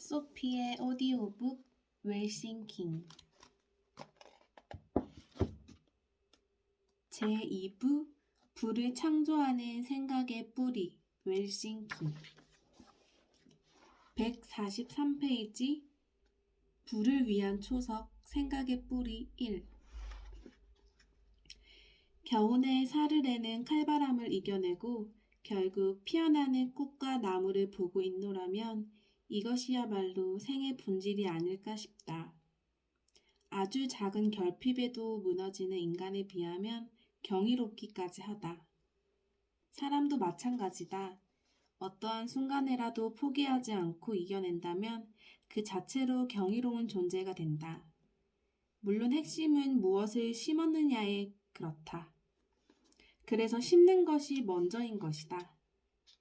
소피의 오디오북 웰싱킹 제2부 불을 창조하는 생각의 뿌리 웰싱킹 143페이지 불을 위한 초석 생각의 뿌리 1 겨우내 사르레는 칼바람을 이겨내고 결국 피어나는 꽃과 나무를 보고 있노라면 이것이야말로 생의 본질이 아닐까 싶다. 아주 작은 결핍에도 무너지는 인간에 비하면 경이롭기까지 하다. 사람도 마찬가지다. 어떠한 순간에라도 포기하지 않고 이겨낸다면 그 자체로 경이로운 존재가 된다. 물론 핵심은 무엇을 심었느냐에 그렇다. 그래서 심는 것이 먼저인 것이다.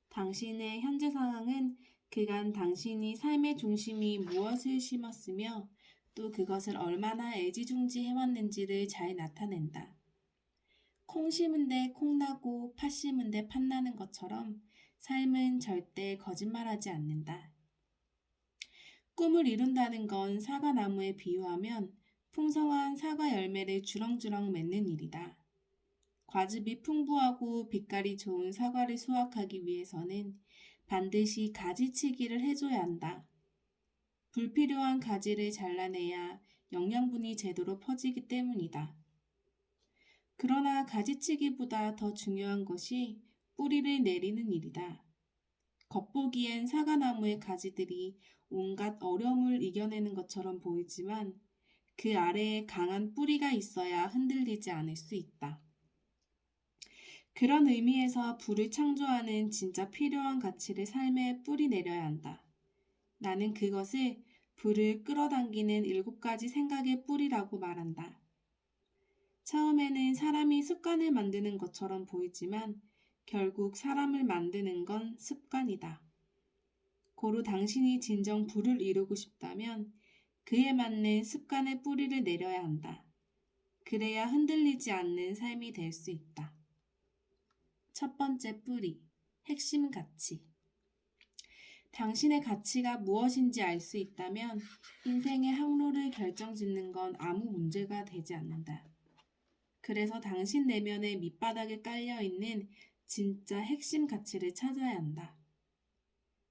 당신의 현재 상황은 그간 당신이 삶의 중심이 무엇을 심었으며 또 그것을 얼마나 애지중지해왔는지를 잘 나타낸다. 콩 심은데 콩 나고 팥 심은데 팥 나는 것처럼 삶은 절대 거짓말하지 않는다. 꿈을 이룬다는 건 사과나무에 비유하면 풍성한 사과 열매를 주렁주렁 맺는 일이다. 과즙이 풍부하고 빛깔이 좋은 사과를 수확하기 위해서는 반드시 가지치기를 해줘야 한다. 불필요한 가지를 잘라내야 영양분이 제대로 퍼지기 때문이다. 그러나 가지치기보다 더 중요한 것이 뿌리를 내리는 일이다. 겉보기엔 사과나무의 가지들이 온갖 어려움을 이겨내는 것처럼 보이지만 그 아래에 강한 뿌리가 있어야 흔들리지 않을 수 있다. 그런 의미에서 불을 창조하는 진짜 필요한 가치를 삶에 뿌리 내려야 한다. 나는 그것을 불을 끌어당기는 7가지 생각의 뿌리라고 말한다. 처음에는 사람이 습관을 만드는 것처럼 보이지만 결국 사람을 만드는 건 습관이다. 고로 당신이 진정 불을 이루고 싶다면 그에 맞는 습관의 뿌리를 내려야 한다. 그래야 흔들리지 않는 삶이 될 수 있다. 첫 번째 뿌리, 핵심 가치. 당신의 가치가 무엇인지 알 수 있다면 인생의 항로를 결정짓는 건 아무 문제가 되지 않는다. 그래서 당신 내면의 밑바닥에 깔려있는 진짜 핵심 가치를 찾아야 한다.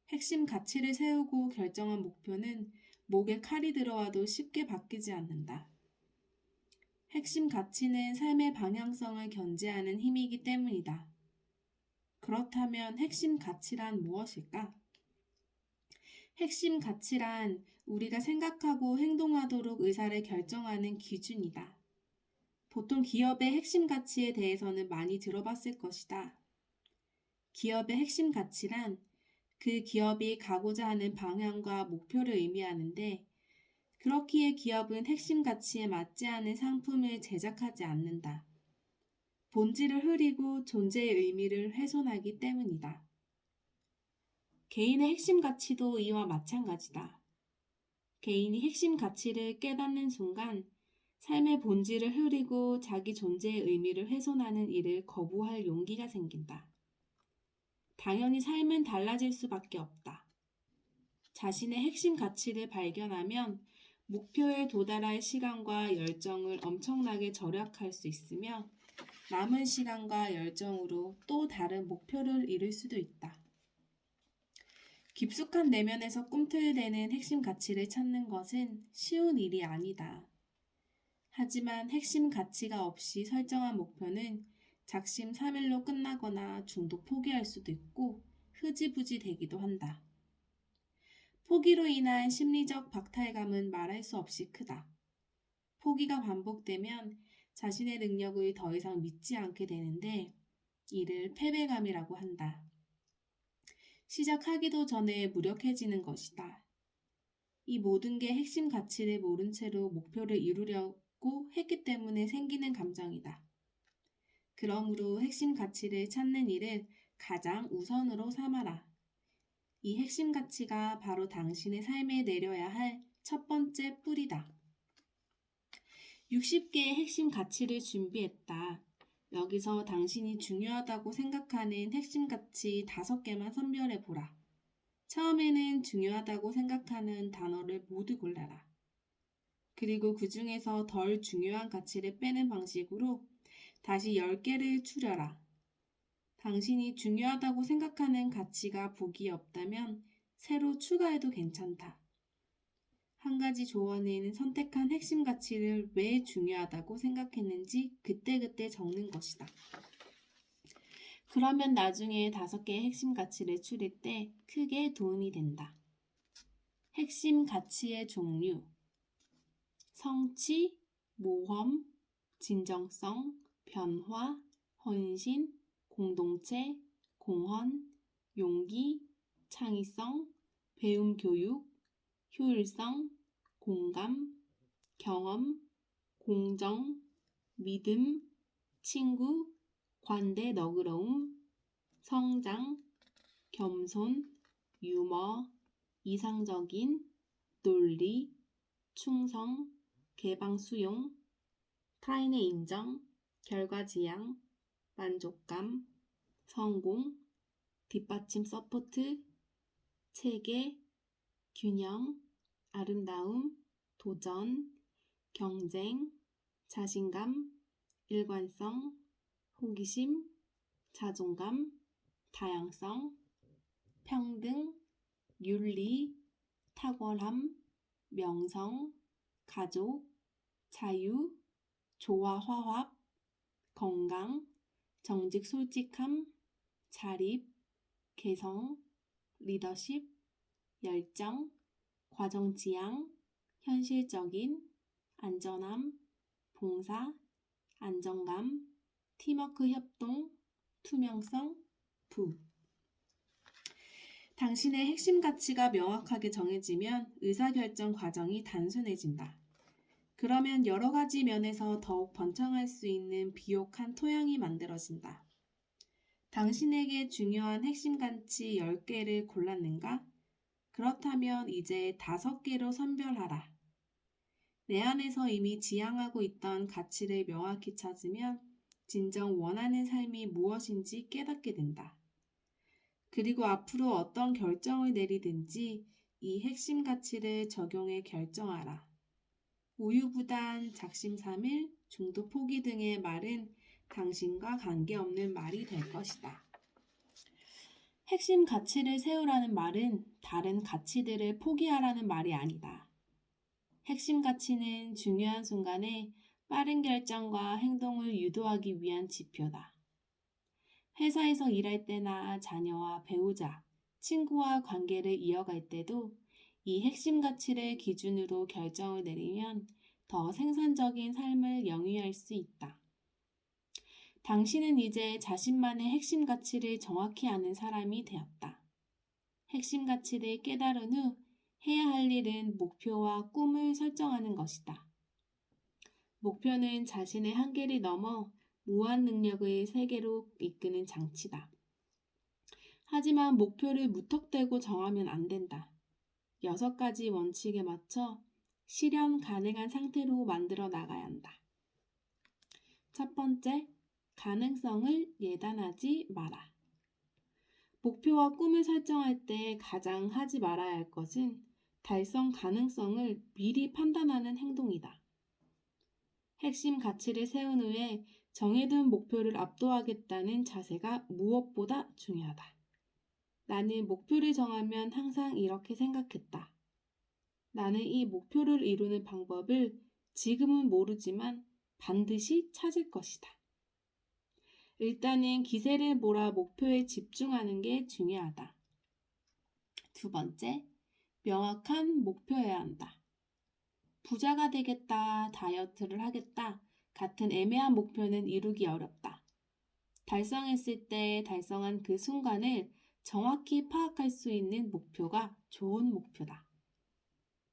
핵심 가치를 세우고 결정한 목표는 목에 칼이 들어와도 쉽게 바뀌지 않는다. 핵심 가치는 삶의 방향성을 견제하는 힘이기 때문이다. 그렇다면 핵심 가치란 무엇일까? 핵심 가치란 우리가 생각하고 행동하도록 의사를 결정하는 기준이다. 보통 기업의 핵심 가치에 대해서는 많이 들어봤을 것이다. 기업의 핵심 가치란 그 기업이 가고자 하는 방향과 목표를 의미하는데 그렇기에 기업은 핵심 가치에 맞지 않은 상품을 제작하지 않는다. 본질을 흐리고 존재의 의미를 훼손하기 때문이다. 개인의 핵심 가치도 이와 마찬가지다. 개인이 핵심 가치를 깨닫는 순간 삶의 본질을 흐리고 자기 존재의 의미를 훼손하는 일을 거부할 용기가 생긴다. 당연히 삶은 달라질 수밖에 없다. 자신의 핵심 가치를 발견하면 목표에 도달할 시간과 열정을 엄청나게 절약할 수 있으며 남은 시간과 열정으로 또 다른 목표를 이룰 수도 있다. 깊숙한 내면에서 꿈틀대는 핵심 가치를 찾는 것은 쉬운 일이 아니다. 하지만 핵심 가치가 없이 설정한 목표는 작심삼일로 끝나거나 중도 포기할 수도 있고 흐지부지 되기도 한다. 포기로 인한 심리적 박탈감은 말할 수 없이 크다. 포기가 반복되면 자신의 능력을 더 이상 믿지 않게 되는데 이를 패배감이라고 한다. 시작하기도 전에 무력해지는 것이다. 이 모든 게 핵심 가치를 모른 채로 목표를 이루려고 했기 때문에 생기는 감정이다. 그러므로 핵심 가치를 찾는 일을 가장 우선으로 삼아라. 이 핵심 가치가 바로 당신의 삶에 내려야 할 첫 번째 뿌리다. 60개의 핵심 가치를 준비했다. 여기서 당신이 중요하다고 생각하는 핵심 가치 5개만 선별해 보라. 처음에는 중요하다고 생각하는 단어를 모두 골라라. 그리고 그 중에서 덜 중요한 가치를 빼는 방식으로 다시 10개를 추려라. 당신이 중요하다고 생각하는 가치가 보기에 없다면 새로 추가해도 괜찮다. 한 가지 조언은 선택한 핵심 가치를 왜 중요하다고 생각했는지 그때그때 적는 것이다. 그러면 나중에 5개의 핵심 가치를 추릴 때 크게 도움이 된다. 핵심 가치의 종류: 성취, 모험, 진정성, 변화, 헌신, 공동체, 공헌, 용기, 창의성, 배움 교육, 효율성, 공감, 경험, 공정, 믿음, 친구, 관대 너그러움, 성장, 겸손, 유머, 이상적인, 논리, 충성, 개방 수용, 타인의 인정, 결과지향, 만족감, 성공, 뒷받침 서포트, 체계, 균형, 아름다움, 도전, 경쟁, 자신감, 일관성, 호기심, 자존감, 다양성, 평등, 윤리, 탁월함, 명성, 가족, 자유, 조화 화합, 건강, 정직 솔직함, 자립, 개성, 리더십, 열정, 과정 지향, 현실적인, 안전함, 봉사, 안정감, 팀워크 협동, 투명성, 부. 당신의 핵심 가치가 명확하게 정해지면 의사결정 과정이 단순해진다. 그러면 여러 가지 면에서 더욱 번창할 수 있는 비옥한 토양이 만들어진다. 당신에게 중요한 핵심 가치 10개를 골랐는가? 그렇다면 이제 5개로 선별하라. 내 안에서 이미 지향하고 있던 가치를 명확히 찾으면 진정 원하는 삶이 무엇인지 깨닫게 된다. 그리고 앞으로 어떤 결정을 내리든지 이 핵심 가치를 적용해 결정하라. 우유부단, 작심삼일, 중도 포기 등의 말은 당신과 관계없는 말이 될 것이다. 핵심 가치를 세우라는 말은 다른 가치들을 포기하라는 말이 아니다. 핵심 가치는 중요한 순간에 빠른 결정과 행동을 유도하기 위한 지표다. 회사에서 일할 때나 자녀와 배우자, 친구와 관계를 이어갈 때도 이 핵심 가치를 기준으로 결정을 내리면 더 생산적인 삶을 영위할 수 있다. 당신은 이제 자신만의 핵심 가치를 정확히 아는 사람이 되었다. 핵심 가치를 깨달은 후 해야 할 일은 목표와 꿈을 설정하는 것이다. 목표는 자신의 한계를 넘어 무한 능력의 세계로 이끄는 장치다. 하지만 목표를 무턱대고 정하면 안 된다. 6가지 원칙에 맞춰 실현 가능한 상태로 만들어 나가야 한다. 첫 번째, 가능성을 예단하지 마라. 목표와 꿈을 설정할 때 가장 하지 말아야 할 것은 달성 가능성을 미리 판단하는 행동이다. 핵심 가치를 세운 후에 정해둔 목표를 압도하겠다는 자세가 무엇보다 중요하다. 나는 목표를 정하면 항상 이렇게 생각했다. 나는 이 목표를 이루는 방법을 지금은 모르지만 반드시 찾을 것이다. 일단은 기세를 몰아 목표에 집중하는 게 중요하다. 두 번째, 명확한 목표여야 한다. 부자가 되겠다, 다이어트를 하겠다 같은 애매한 목표는 이루기 어렵다. 달성했을 때 달성한 그 순간을 정확히 파악할 수 있는 목표가 좋은 목표다.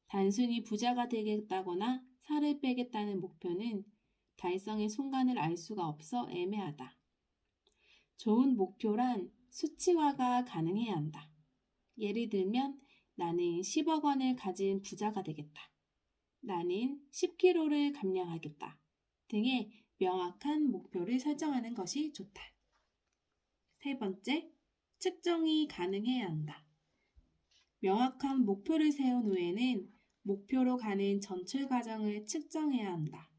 단순히 부자가 되겠다거나 살을 빼겠다는 목표는 달성의 순간을 알 수가 없어 애매하다. 좋은 목표란 수치화가 가능해야 한다. 예를 들면 나는 10억 원을 가진 부자가 되겠다. 나는 10kg를 감량하겠다. 등의 명확한 목표를 설정하는 것이 좋다. 세 번째, 측정이 가능해야 한다. 명확한 목표를 세운 후에는 목표로 가는 전체 과정을 측정해야 한다.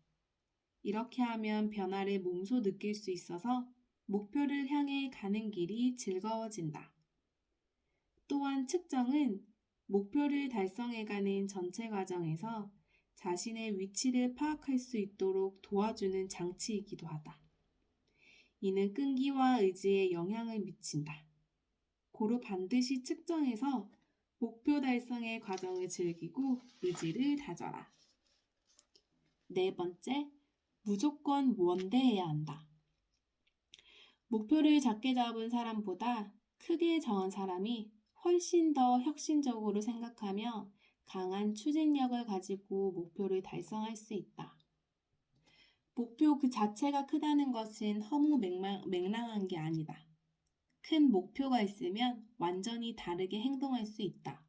이렇게 하면 변화를 몸소 느낄 수 있어서 목표를 향해 가는 길이 즐거워진다. 또한 측정은 목표를 달성해가는 전체 과정에서 자신의 위치를 파악할 수 있도록 도와주는 장치이기도 하다. 이는 끈기와 의지에 영향을 미친다. 고로 반드시 측정해서 목표 달성의 과정을 즐기고 의지를 다져라. 네 번째, 무조건 원대해야 한다. 목표를 작게 잡은 사람보다 크게 정한 사람이 훨씬 더 혁신적으로 생각하며 강한 추진력을 가지고 목표를 달성할 수 있다. 목표 그 자체가 크다는 것은 허무 맹랑한 게 아니다. 큰 목표가 있으면 완전히 다르게 행동할 수 있다.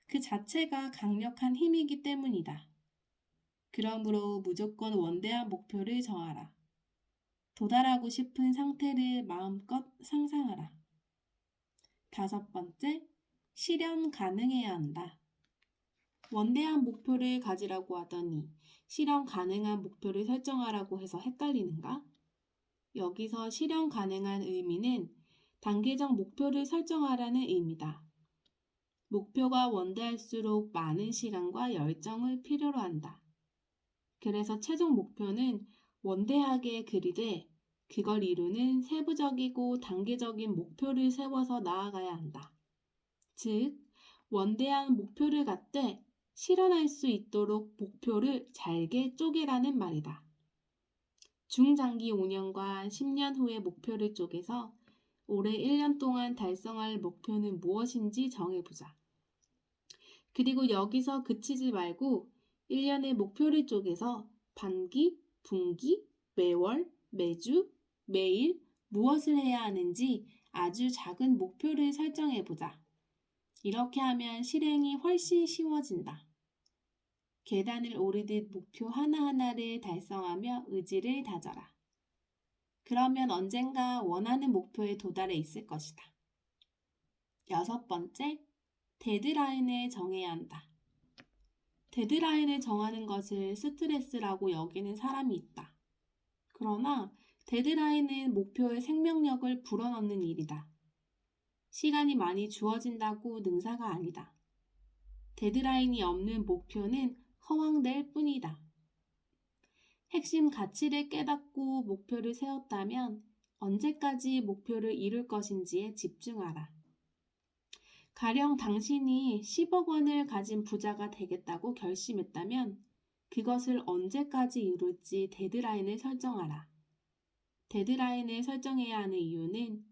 그 자체가 강력한 힘이기 때문이다. 그러므로 무조건 원대한 목표를 정하라. 도달하고 싶은 상태를 마음껏 상상하라. 다섯 번째, 실현 가능해야 한다. 원대한 목표를 가지라고 하더니 실현 가능한 목표를 설정하라고 해서 헷갈리는가? 여기서 실현 가능한 의미는 단계적 목표를 설정하라는 의미다. 목표가 원대할수록 많은 시간과 열정을 필요로 한다. 그래서 최종 목표는 원대하게 그리되 그걸 이루는 세부적이고 단계적인 목표를 세워서 나아가야 한다. 즉, 원대한 목표를 갖되 실현할 수 있도록 목표를 잘게 쪼개라는 말이다. 중장기 5년과 10년 후의 목표를 쪼개서 올해 1년 동안 달성할 목표는 무엇인지 정해보자. 그리고 여기서 그치지 말고 1년의 목표를 쪼개서 반기, 분기, 매월, 매주, 매일 무엇을 해야 하는지 아주 작은 목표를 설정해보자. 이렇게 하면 실행이 훨씬 쉬워진다. 계단을 오르듯 목표 하나하나를 달성하며 의지를 다져라. 그러면 언젠가 원하는 목표에 도달해 있을 것이다. 여섯 번째, 데드라인을 정해야 한다. 데드라인을 정하는 것을 스트레스라고 여기는 사람이 있다. 그러나 데드라인은 목표의 생명력을 불어넣는 일이다. 시간이 많이 주어진다고 능사가 아니다. 데드라인이 없는 목표는 허황될 뿐이다. 핵심 가치를 깨닫고 목표를 세웠다면 언제까지 목표를 이룰 것인지에 집중하라. 가령 당신이 10억 원을 가진 부자가 되겠다고 결심했다면 그것을 언제까지 이룰지 데드라인을 설정하라. 데드라인을 설정해야 하는 이유는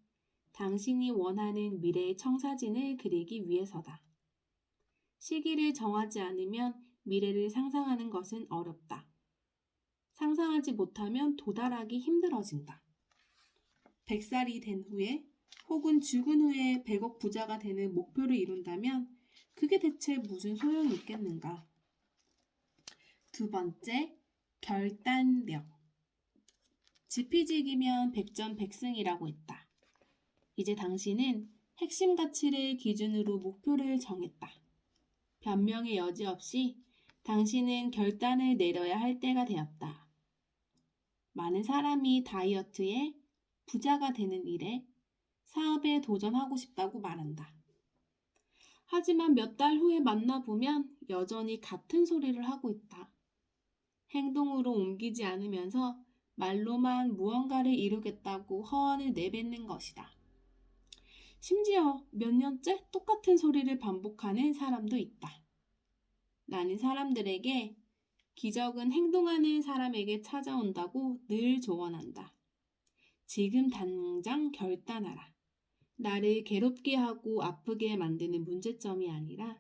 당신이 원하는 미래의 청사진을 그리기 위해서다. 시기를 정하지 않으면 미래를 상상하는 것은 어렵다. 상상하지 못하면 도달하기 힘들어진다. 100살이 된 후에 혹은 죽은 후에 100억 부자가 되는 목표를 이룬다면 그게 대체 무슨 소용이 있겠는가? 두 번째, 결단력. 지피지기면 백전백승이라고 했다. 이제 당신은 핵심 가치를 기준으로 목표를 정했다. 변명의 여지 없이 당신은 결단을 내려야 할 때가 되었다. 많은 사람이 다이어트에, 부자가 되는 일에, 사업에 도전하고 싶다고 말한다. 하지만 몇 달 후에 만나보면 여전히 같은 소리를 하고 있다. 행동으로 옮기지 않으면서 말로만 무언가를 이루겠다고 허언을 내뱉는 것이다. 심지어 몇 년째 똑같은 소리를 반복하는 사람도 있다. 나는 사람들에게 기적은 행동하는 사람에게 찾아온다고 늘 조언한다. 지금 당장 결단하라. 나를 괴롭게 하고 아프게 만드는 문제점이 아니라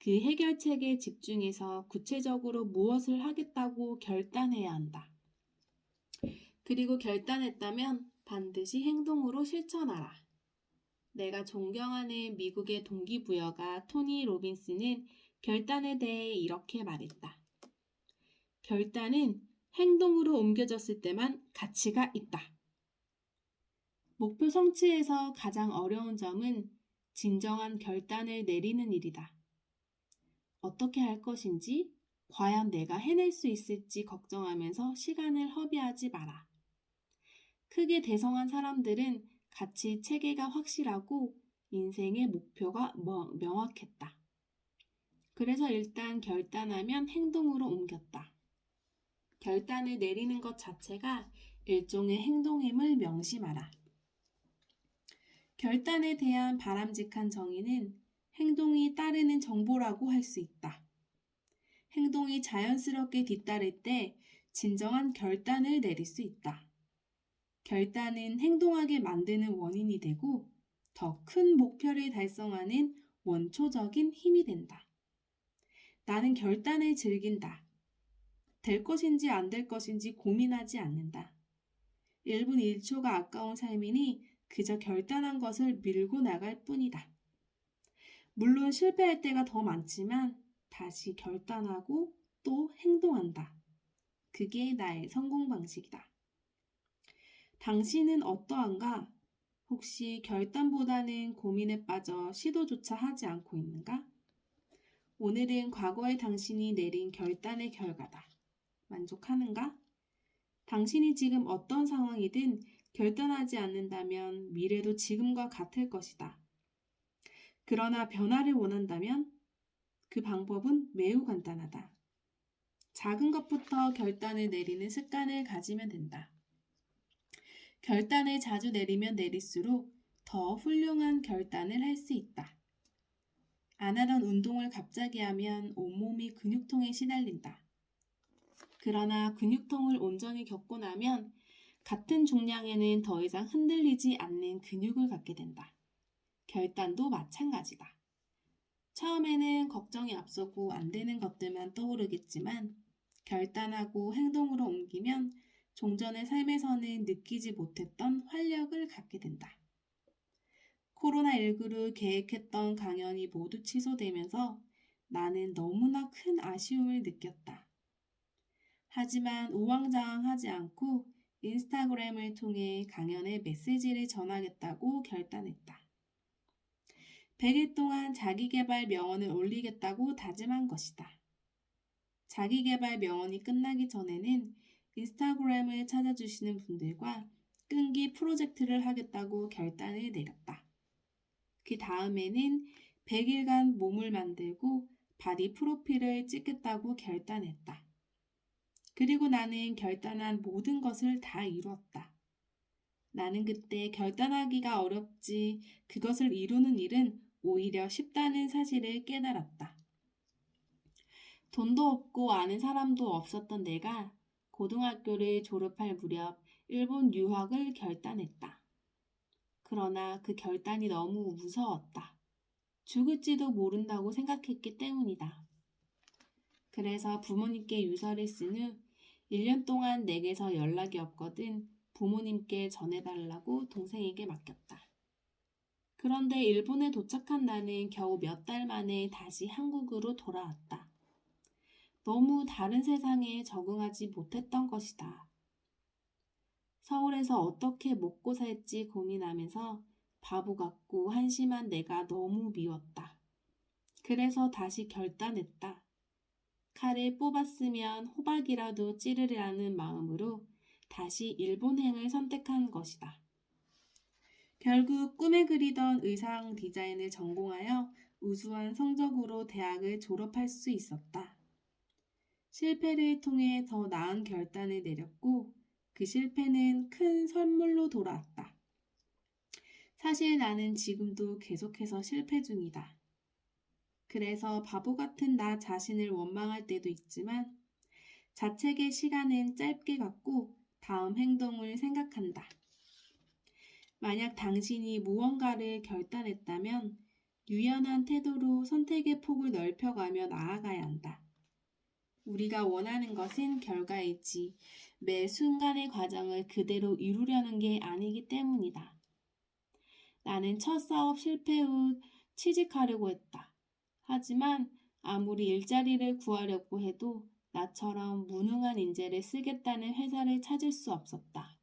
그 해결책에 집중해서 구체적으로 무엇을 하겠다고 결단해야 한다. 그리고 결단했다면 반드시 행동으로 실천하라. 내가 존경하는 미국의 동기부여가 토니 로빈스는 결단에 대해 이렇게 말했다. 결단은 행동으로 옮겨졌을 때만 가치가 있다. 목표 성취에서 가장 어려운 점은 진정한 결단을 내리는 일이다. 어떻게 할 것인지, 과연 내가 해낼 수 있을지 걱정하면서 시간을 허비하지 마라. 크게 대성한 사람들은 가치 체계가 확실하고 인생의 목표가 명확했다. 그래서 일단 결단하면 행동으로 옮겼다. 결단을 내리는 것 자체가 일종의 행동임을 명심하라. 결단에 대한 바람직한 정의는 행동이 따르는 정보라고 할 수 있다. 행동이 자연스럽게 뒤따를 때 진정한 결단을 내릴 수 있다. 결단은 행동하게 만드는 원인이 되고 더 큰 목표를 달성하는 원초적인 힘이 된다. 나는 결단을 즐긴다. 될 것인지 안 될 것인지 고민하지 않는다. 1분 1초가 아까운 삶이니 그저 결단한 것을 밀고 나갈 뿐이다. 물론 실패할 때가 더 많지만 다시 결단하고 또 행동한다. 그게 나의 성공 방식이다. 당신은 어떠한가? 혹시 결단보다는 고민에 빠져 시도조차 하지 않고 있는가? 오늘은 과거의 당신이 내린 결단의 결과다. 만족하는가? 당신이 지금 어떤 상황이든 결단하지 않는다면 미래도 지금과 같을 것이다. 그러나 변화를 원한다면 그 방법은 매우 간단하다. 작은 것부터 결단을 내리는 습관을 가지면 된다. 결단을 자주 내리면 내릴수록 더 훌륭한 결단을 할 수 있다. 안 하던 운동을 갑자기 하면 온몸이 근육통에 시달린다. 그러나 근육통을 온전히 겪고 나면 같은 중량에는 더 이상 흔들리지 않는 근육을 갖게 된다. 결단도 마찬가지다. 처음에는 걱정이 앞서고 안 되는 것들만 떠오르겠지만 결단하고 행동으로 옮기면 종전의 삶에서는 느끼지 못했던 활력을 갖게 된다. 코로나19로 계획했던 강연이 모두 취소되면서 나는 너무나 큰 아쉬움을 느꼈다. 하지만 우왕좌왕하지 않고 인스타그램을 통해 강연의 메시지를 전하겠다고 결단했다. 100일 동안 자기계발 명언을 올리겠다고 다짐한 것이다. 자기계발 명언이 끝나기 전에는 인스타그램을 찾아주시는 분들과 끈기 프로젝트를 하겠다고 결단을 내렸다. 그 다음에는 100일간 몸을 만들고 바디 프로필을 찍겠다고 결단했다. 그리고 나는 결단한 모든 것을 다 이루었다. 나는 그때 결단하기가 어렵지 그것을 이루는 일은 오히려 쉽다는 사실을 깨달았다. 돈도 없고 아는 사람도 없었던 내가 고등학교를 졸업할 무렵 일본 유학을 결단했다. 그러나 그 결단이 너무 무서웠다. 죽을지도 모른다고 생각했기 때문이다. 그래서 부모님께 유서를 쓴 후 1년 동안 내게서 연락이 없거든 부모님께 전해달라고 동생에게 맡겼다. 그런데 일본에 도착한 나는 겨우 몇 달 만에 다시 한국으로 돌아왔다. 너무 다른 세상에 적응하지 못했던 것이다. 서울에서 어떻게 먹고 살지 고민하면서 바보 같고 한심한 내가 너무 미웠다. 그래서 다시 결단했다. 칼을 뽑았으면 호박이라도 찌르려는 마음으로 다시 일본행을 선택한 것이다. 결국 꿈에 그리던 의상 디자인을 전공하여 우수한 성적으로 대학을 졸업할 수 있었다. 실패를 통해 더 나은 결단을 내렸고 그 실패는 큰 선물로 돌아왔다. 사실 나는 지금도 계속해서 실패 중이다. 그래서 바보 같은 나 자신을 원망할 때도 있지만 자책의 시간은 짧게 갖고 다음 행동을 생각한다. 만약 당신이 무언가를 결단했다면 유연한 태도로 선택의 폭을 넓혀가며 나아가야 한다. 우리가 원하는 것은 결과이지 매 순간의 과정을 그대로 이루려는 게 아니기 때문이다. 나는 첫 사업 실패 후 취직하려고 했다. 하지만 아무리 일자리를 구하려고 해도 나처럼 무능한 인재를 쓰겠다는 회사를 찾을 수 없었다.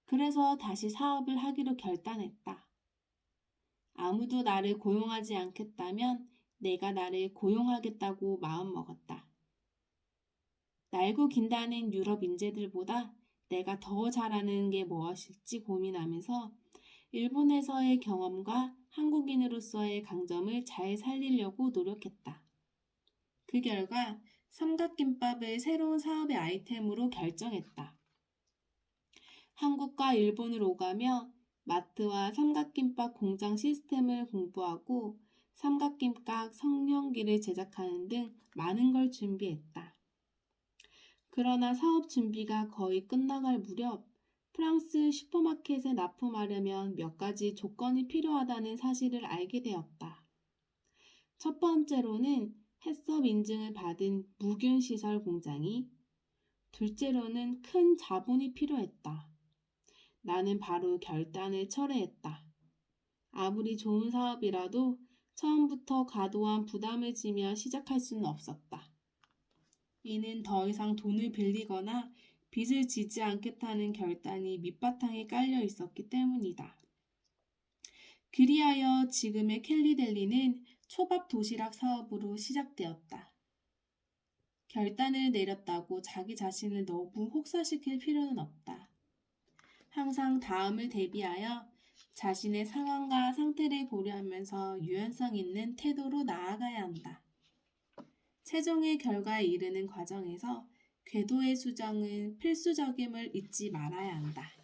그래서 다시 사업을 하기로 결단했다. 아무도 나를 고용하지 않겠다면 내가 나를 고용하겠다고 마음먹었다. 날고 긴다는 유럽 인재들보다 내가 더 잘하는 게 무엇일지 고민하면서 일본에서의 경험과 한국인으로서의 강점을 잘 살리려고 노력했다. 그 결과 삼각김밥을 새로운 사업의 아이템으로 결정했다. 한국과 일본을 오가며 마트와 삼각김밥 공장 시스템을 공부하고 삼각김밥 성형기를 제작하는 등 많은 걸 준비했다. 그러나 사업 준비가 거의 끝나갈 무렵 프랑스 슈퍼마켓에 납품하려면 몇 가지 조건이 필요하다는 사실을 알게 되었다. 첫 번째로는 해썹 인증을 받은 무균 시설 공장이, 둘째로는 큰 자본이 필요했다. 나는 바로 결단을 철회했다. 아무리 좋은 사업이라도 처음부터 과도한 부담을 지며 시작할 수는 없었다. 이는 더 이상 돈을 빌리거나 빚을 지지 않겠다는 결단이 밑바탕에 깔려 있었기 때문이다. 그리하여 지금의 켈리델리는 초밥 도시락 사업으로 시작되었다. 결단을 내렸다고 자기 자신을 너무 혹사시킬 필요는 없다. 항상 다음을 대비하여 자신의 상황과 상태를 고려하면서 유연성 있는 태도로 나아가야 한다. 최종의 결과에 이르는 과정에서 궤도의 수정은 필수적임을 잊지 말아야 한다.